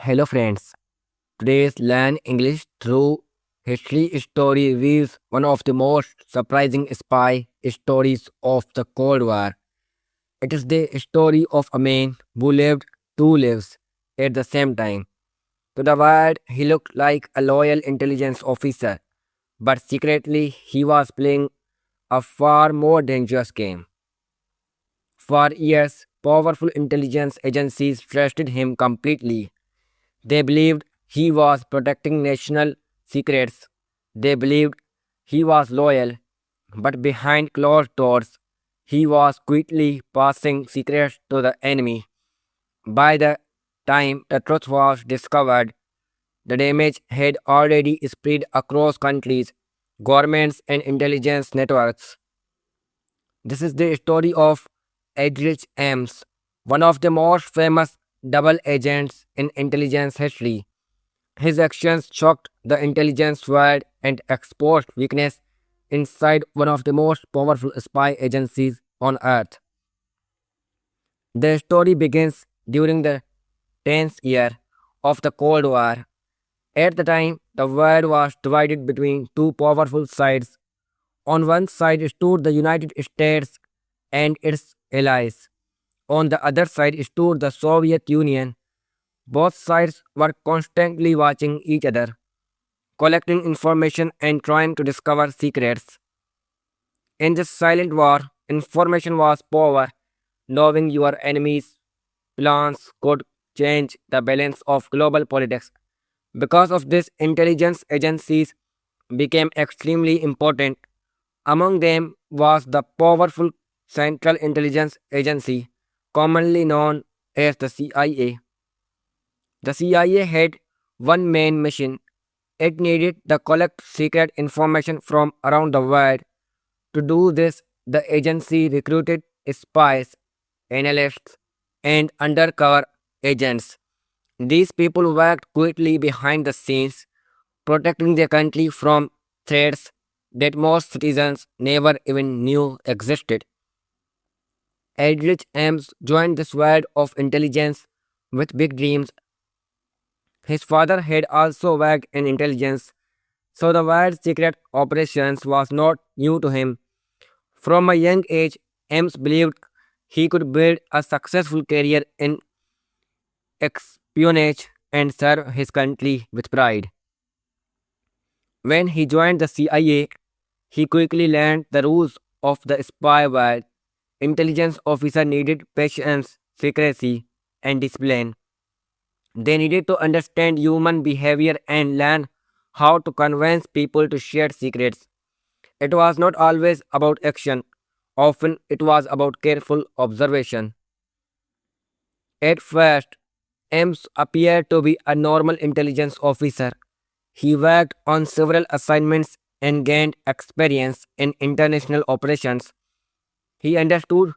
Hello friends. Today's Learn English Through History story reveals one of the most surprising spy stories of the Cold War. It is the story of a man who lived two lives at the same time. To the world, he looked like a loyal intelligence officer, but secretly he was playing a far more dangerous game. For years, powerful intelligence agencies trusted him completely. They believed he was protecting national secrets. They believed he was loyal, but behind closed doors, he was quickly passing secrets to the enemy. By the time the truth was discovered, the damage had already spread across countries, governments, and intelligence networks. This is the story of Edrich Ames, one of the most famous double agents in intelligence history. His actions shocked the intelligence world and exposed weakness inside one of the most powerful spy agencies on earth. The story begins during the 10th year of the Cold War. At the time, the world was divided between two powerful sides. On one side stood the United States and its allies. On the other side stood the Soviet Union. Both sides were constantly watching each other, collecting information and trying to discover secrets. In this silent war, information was power. Knowing your enemy's plans could change the balance of global politics. Because of this, intelligence agencies became extremely important. Among them was the powerful Central Intelligence Agency, commonly known as the CIA. The CIA had one main mission. It needed to collect secret information from around the world. To do this, the agency recruited spies, analysts, and undercover agents. These people worked quietly behind the scenes, protecting their country from threats that most citizens never even knew existed. Eldridge Ames joined this world of intelligence with big dreams. His father had also worked in intelligence, so the word secret operations was not new to him. From a young age, Ames believed he could build a successful career in espionage and serve his country with pride. When he joined the CIA, he quickly learned the rules of the spy world. Intelligence officer needed patience, secrecy, and discipline. They needed to understand human behavior and learn how to convince people to share secrets. It was not always about action, often it was about careful observation. At first, Ames appeared to be a normal intelligence officer. He worked on several assignments and gained experience in international operations. He understood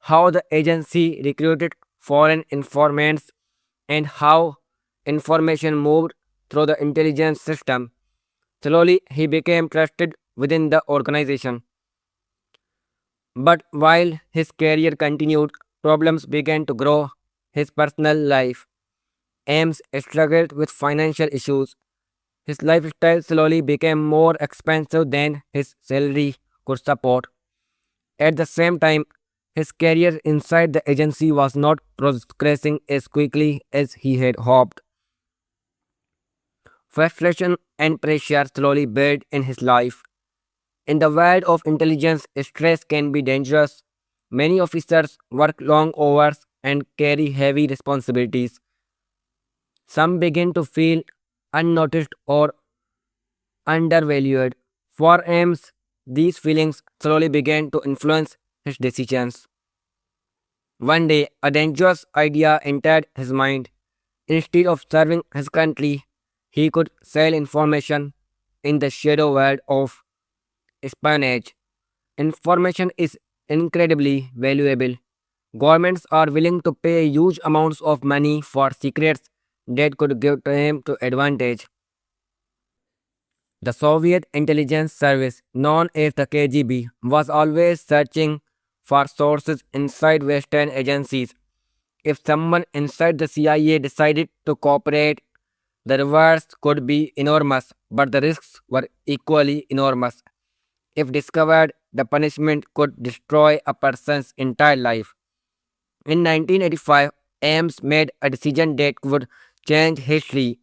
how the agency recruited foreign informants and how information moved through the intelligence system. Slowly, he became trusted within the organization. But while his career continued, problems began to grow. His personal life. Ames struggled with financial issues. His lifestyle slowly became more expensive than his salary could support. At the same time, his career inside the agency was not progressing as quickly as he had hoped. Frustration and pressure slowly built in his life. In the world of intelligence, stress can be dangerous. Many officers work long hours and carry heavy responsibilities. Some begin to feel unnoticed or undervalued. For Ames, these feelings slowly began to influence his decisions. One day, a dangerous idea entered his mind. Instead of serving his country, he could sell information in the shadow world of espionage. Information is incredibly valuable. Governments are willing to pay huge amounts of money for secrets that could give them to advantage. The Soviet intelligence service, known as the KGB, was always searching for sources inside Western agencies. If someone inside the CIA decided to cooperate, the rewards could be enormous, but the risks were equally enormous. If discovered, the punishment could destroy a person's entire life. In 1985, Ames made a decision that would change history.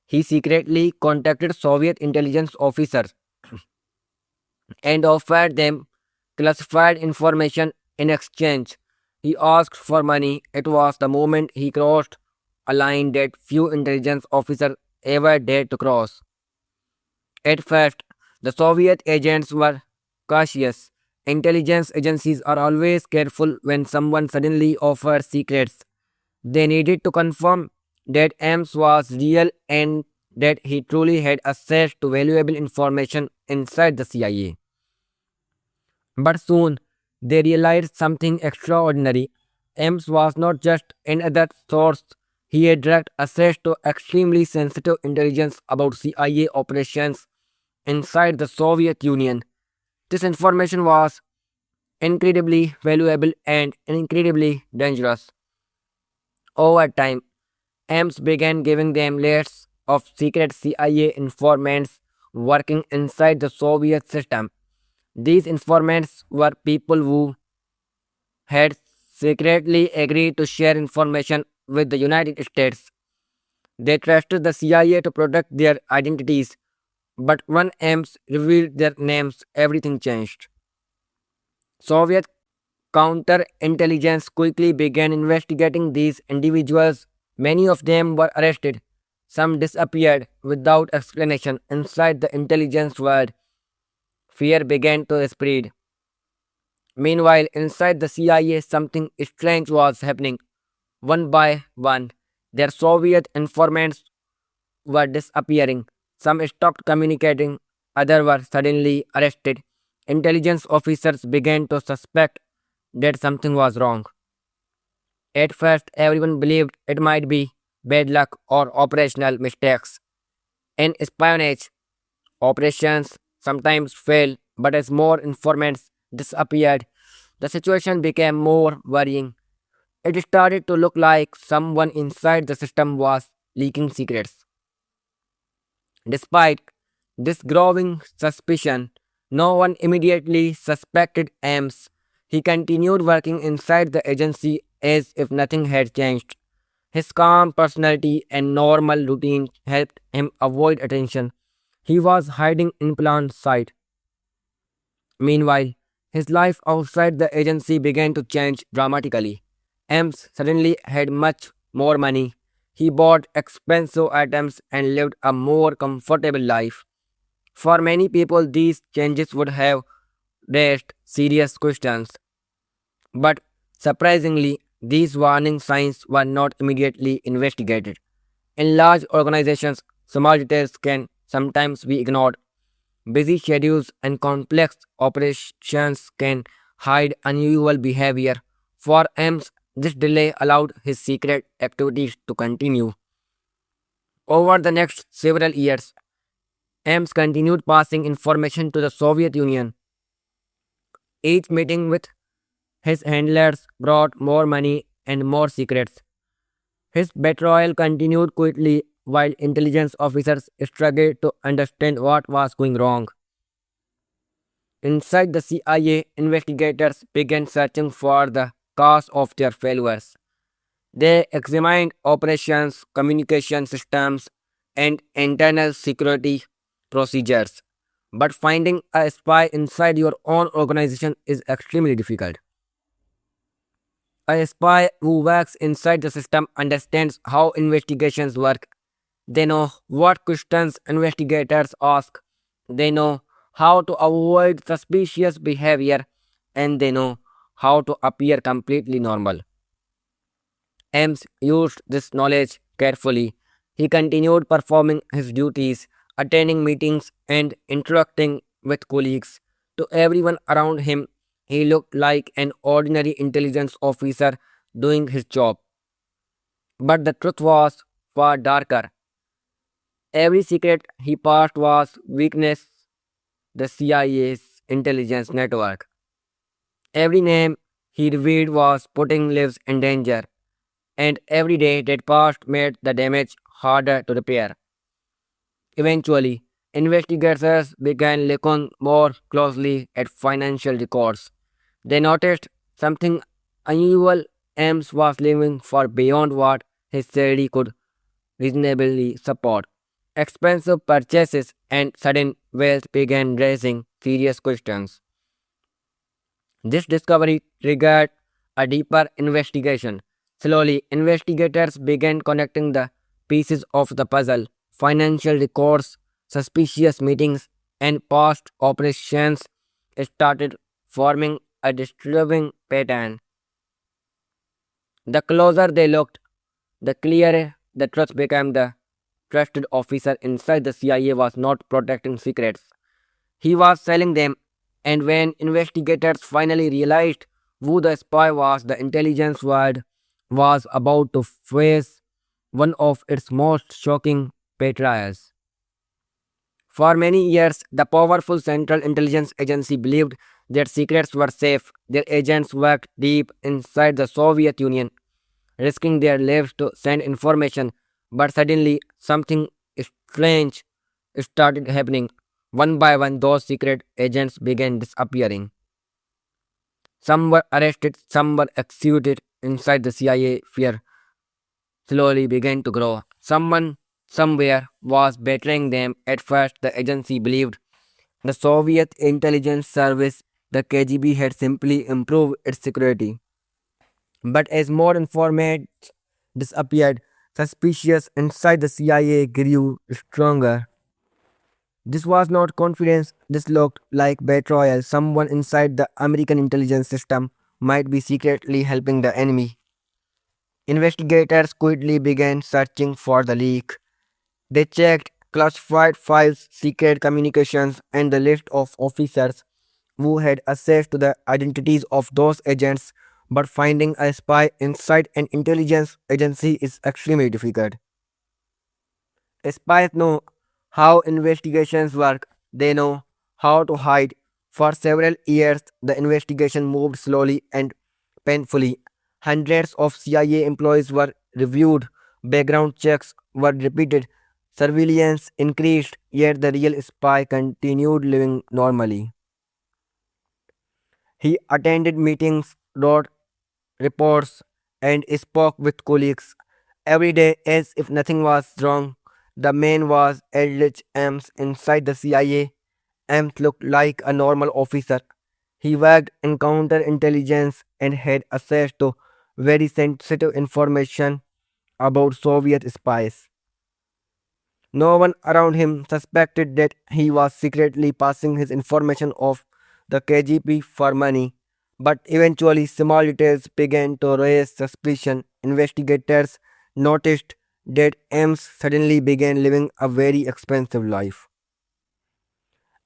He secretly contacted Soviet intelligence officers and offered them classified information in exchange. He asked for money. It was the moment he crossed a line that few intelligence officers ever dared to cross. At first, the Soviet agents were cautious. Intelligence agencies are always careful when someone suddenly offers secrets. They needed to confirm that Ames was real and that he truly had access to valuable information inside the CIA. But soon they realized something extraordinary. Ames was not just another source, he had direct access to extremely sensitive intelligence about CIA operations inside the Soviet Union. This information was incredibly valuable and incredibly dangerous. Over time, Ames began giving them lists of secret CIA informants working inside the Soviet system. These informants were people who had secretly agreed to share information with the United States. They trusted the CIA to protect their identities, but when Ames revealed their names, everything changed. Soviet counterintelligence quickly began investigating these individuals. Many of them were arrested. Some disappeared without explanation. Inside the intelligence world, fear began to spread. Meanwhile, inside the CIA, something strange was happening. One by one, their Soviet informants were disappearing. Some stopped communicating, others were suddenly arrested. Intelligence officers began to suspect that something was wrong. At first, everyone believed it might be bad luck or operational mistakes. In espionage, operations sometimes fail, but as more informants disappeared, the situation became more worrying. It started to look like someone inside the system was leaking secrets. Despite this growing suspicion, no one immediately suspected Ames. He continued working inside the agency as if nothing had changed. His calm personality and normal routine helped him avoid attention. He was hiding in plain sight. Meanwhile, his life outside the agency began to change dramatically. Ames suddenly had much more money. He bought expensive items and lived a more comfortable life. For many people, these changes would have raised serious questions. But surprisingly, these warning signs were not immediately investigated. In large organizations, small details can sometimes be ignored. Busy schedules and complex operations can hide unusual behavior. For Ames, this delay allowed his secret activities to continue. Over the next several years, Ames continued passing information to the Soviet Union. Each meeting with his handlers brought more money and more secrets. His betrayal continued quickly while intelligence officers struggled to understand what was going wrong. Inside the CIA, investigators began searching for the cause of their failures. They examined operations, communication systems, and internal security procedures. But finding a spy inside your own organization is extremely difficult. A spy who works inside the system understands how investigations work. They know what questions investigators ask. They know how to avoid suspicious behavior. And they know how to appear completely normal. Ames used this knowledge carefully. He continued performing his duties, attending meetings, and interacting with colleagues. To everyone around him, he looked like an ordinary intelligence officer doing his job. But the truth was far darker. Every secret he passed was weakness the CIA's intelligence network. Every name he revealed was putting lives in danger. and every day that passed made the damage harder to repair. Eventually, investigators began looking more closely at financial records. They noticed something unusual. Ames was living far beyond what his salary could reasonably support. Expensive purchases and sudden wealth began raising serious questions. This discovery triggered a deeper investigation. Slowly, investigators began connecting the pieces of the puzzle. Financial records, suspicious meetings, and past operations started forming a disturbing pattern. The closer they looked, the clearer the truth became. The trusted officer inside the CIA was not protecting secrets, he was selling them. And when investigators finally realized who the spy was, the intelligence world was about to face one of its most shocking betrayals. For many years, the powerful Central Intelligence Agency believed their secrets were safe. Their agents worked deep inside the Soviet Union, risking their lives to send information. But suddenly, something strange started happening. One by one, those secret agents began disappearing. Some were arrested, some were executed inside the CIA. Fear slowly began to grow. Someone somewhere was betraying them. At first, the agency believed the Soviet intelligence service, the KGB, had simply improved its security. But as more informants disappeared, suspicious inside the CIA grew stronger. This was not confidence, this looked like betrayal. Someone inside the American intelligence system might be secretly helping the enemy. Investigators quickly began searching for the leak. They checked classified files, secret communications, and the list of officers who had access to the identities of those agents, but finding a spy inside an intelligence agency is extremely difficult. Spies know how investigations work, they know how to hide. For several years, the investigation moved slowly and painfully. Hundreds of CIA employees were reviewed, background checks were repeated, surveillance increased, yet the real spy continued living normally. He attended meetings, wrote reports, and spoke with colleagues every day as if nothing was wrong. The man was Eldridge Ames inside the CIA. Ames looked like a normal officer. He worked in counterintelligence and had access to very sensitive information about Soviet spies. No one around him suspected that he was secretly passing his information off the KGB for money, but eventually small details began to raise suspicion. Investigators noticed that Ames suddenly began living a very expensive life.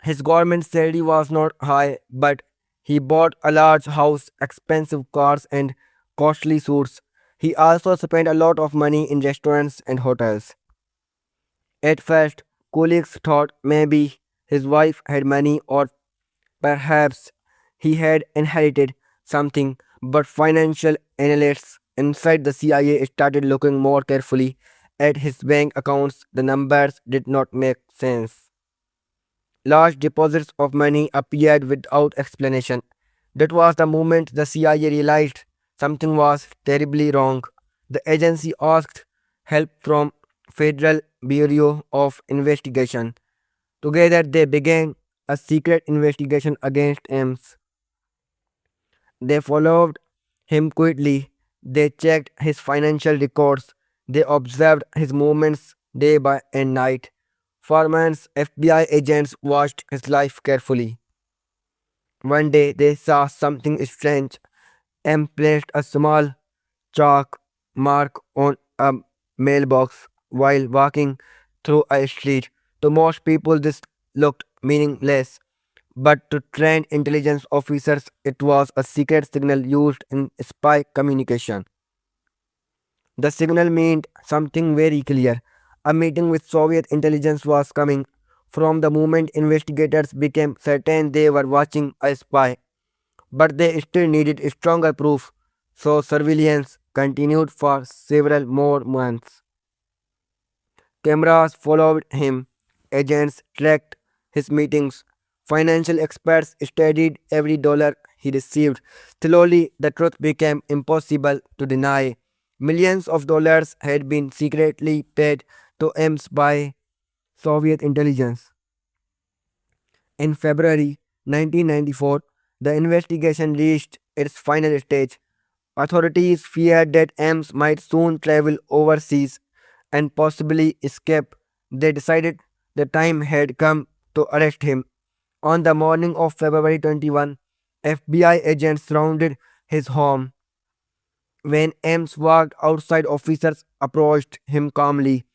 His government salary was not high, but he bought a large house, expensive cars, and costly suits. He also spent a lot of money in restaurants and hotels. At first, colleagues thought maybe his wife had money or perhaps he had inherited something, but financial analysts inside the CIA started looking more carefully at his bank accounts. The numbers did not make sense. Large deposits of money appeared without explanation. That was the moment the CIA realized something was terribly wrong. The agency asked help from Federal Bureau of Investigation. Together they began a secret investigation against Ames. They followed him quickly. They checked his financial records. They observed his movements day by and night. For months, FBI agents watched his life carefully. One day, they saw something strange and placed a small chalk mark on a mailbox while walking through a street. To most people, this looked meaningless, but to trained intelligence officers, it was a secret signal used in spy communication. The signal meant something very clear. A meeting with Soviet intelligence was coming. From the moment investigators became certain they were watching a spy, but they still needed stronger proof. So surveillance continued for several more months. Cameras followed him, agents tracked his meetings, financial experts studied every dollar he received. Slowly, the truth became impossible to deny. Millions of dollars had been secretly paid to Ems by Soviet intelligence. In February 1994, the investigation reached its final stage. Authorities feared that Ames might soon travel overseas and possibly escape. They decided the time had come to arrest him. On the morning of February 21, FBI agents surrounded his home. When Ames walked outside, officers approached him calmly.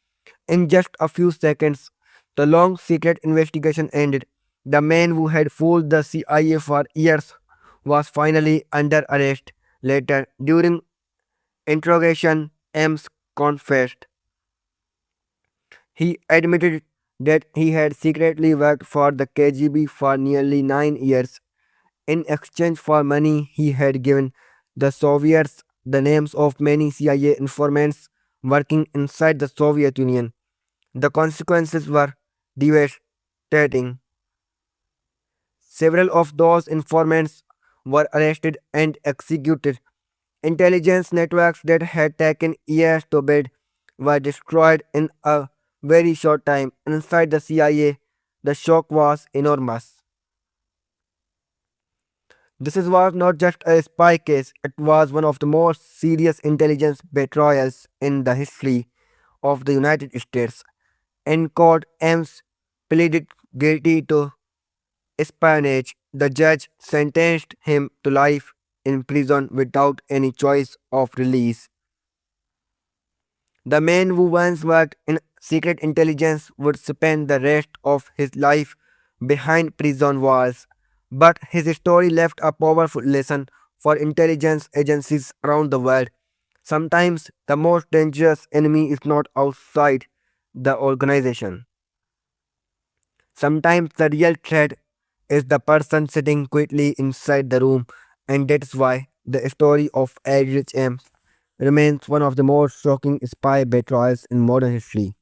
In just a few seconds, the long secret investigation ended. The man who had fooled the CIA for years was finally under arrest. Later, during interrogation, Ames confessed. He admitted that he had secretly worked for the KGB for nearly 9 years. In exchange for money, he had given the Soviets the names of many CIA informants working inside the Soviet Union. The consequences were devastating. Several of those informants were arrested and executed. Intelligence networks that had taken years to build were destroyed in a very short time. Inside the CIA, the shock was enormous. Was not just a spy case, it was one of the most serious intelligence betrayals in the history of the United States. In court, Ames pleaded guilty to espionage. The judge sentenced him to life in prison without any choice of release. The man who once worked in secret intelligence would spend the rest of his life behind prison walls. But his story left a powerful lesson for intelligence agencies around the world. Sometimes the most dangerous enemy is not outside the organization. Sometimes the real threat is the person sitting quietly inside the room, and that's why the story of Aldrich Ames remains one of the most shocking spy betrayals in modern history.